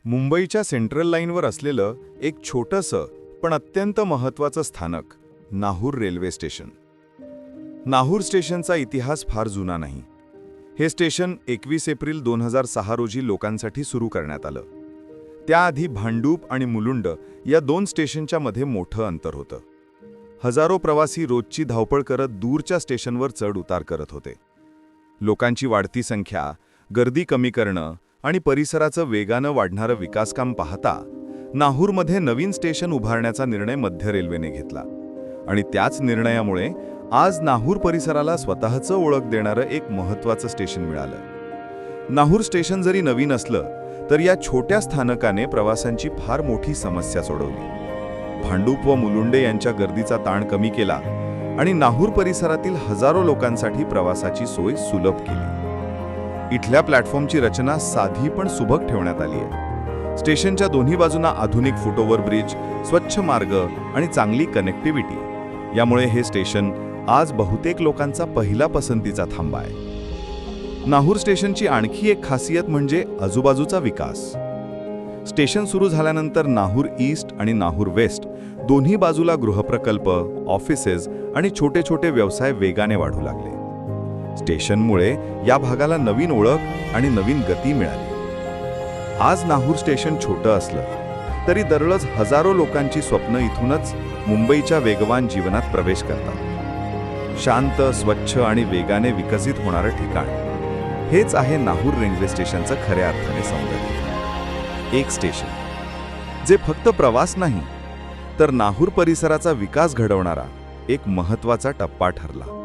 मुंबईच्या सेंट्रल लाईनवर असलेलं एक छोटंसं पण अत्यंत महत्त्वाचं स्थानक नाहूर रेल्वे स्टेशन. नाहूर स्टेशनचा इतिहास फार जुना नाही. हे स्टेशन 21 एप्रिल 2006 रोजी लोकांसाठी सुरू करण्यात आलं. त्याआधी भांडूप आणि मुलुंड या दोन स्टेशनच्या मध्ये मोठं अंतर होतं. हजारो प्रवासी रोजची धावपळ करत दूरच्या स्टेशनवर चढ उतार करत होते. लोकांची वाढती संख्या, गर्दी कमी करणं आणि परिसराचं वेगानं वाढणारं विकासकाम पाहता नाहूरमध्ये नवीन स्टेशन उभारण्याचा निर्णय मध्य रेल्वेने घेतला. आणि त्याच निर्णयामुळे आज नाहूर परिसराला स्वतःचं ओळख देणारं एक महत्त्वाचं स्टेशन मिळालं. नाहूर स्टेशन जरी नवीन असलं तर या छोट्या स्थानकाने प्रवाशांची फार मोठी समस्या सोडवली. भांडूप व मुलुंडे यांच्या गर्दीचा ताण कमी केला आणि नाहूर परिसरातील हजारो लोकांसाठी प्रवासाची सोय सुलभ केली. इथल्या प्लॅटफॉर्मची रचना साधी पण सुबक ठेवण्यात आली आहे. स्टेशनच्या दोन्ही बाजूंना आधुनिक फुटओव्हर ब्रिज, स्वच्छ मार्ग आणि चांगली कनेक्टिव्हिटी यामुळे हे स्टेशन आज बहुतेक लोकांचा पहिला पसंतीचा थांबा आहे. नाहूर स्टेशनची आणखी एक खासियत म्हणजे आजूबाजूचा विकास. स्टेशन सुरू झाल्यानंतर नाहूर ईस्ट आणि नाहूर वेस्ट दोन्ही बाजूला गृहप्रकल्प, ऑफिसेस आणि छोटे छोटे व्यवसाय वेगाने वाढू लागले. स्टेशनमुळे या भागाला नवीन ओळख आणि नवीन गती मिळाली. आज नाहूर स्टेशन छोटं असलं तरी दररोज हजारो लोकांची स्वप्न इथूनच मुंबईच्या वेगवान जीवनात प्रवेश करतात. शांत, स्वच्छ आणि वेगाने विकसित होणारं ठिकाण हेच आहे नाहूर रेल्वे स्टेशनचं खऱ्या अर्थाने सौंदर्य. एक स्टेशन जे फक्त प्रवास नाही तर नाहूर परिसराचा विकास घडवणारा एक महत्त्वाचा टप्पा ठरला.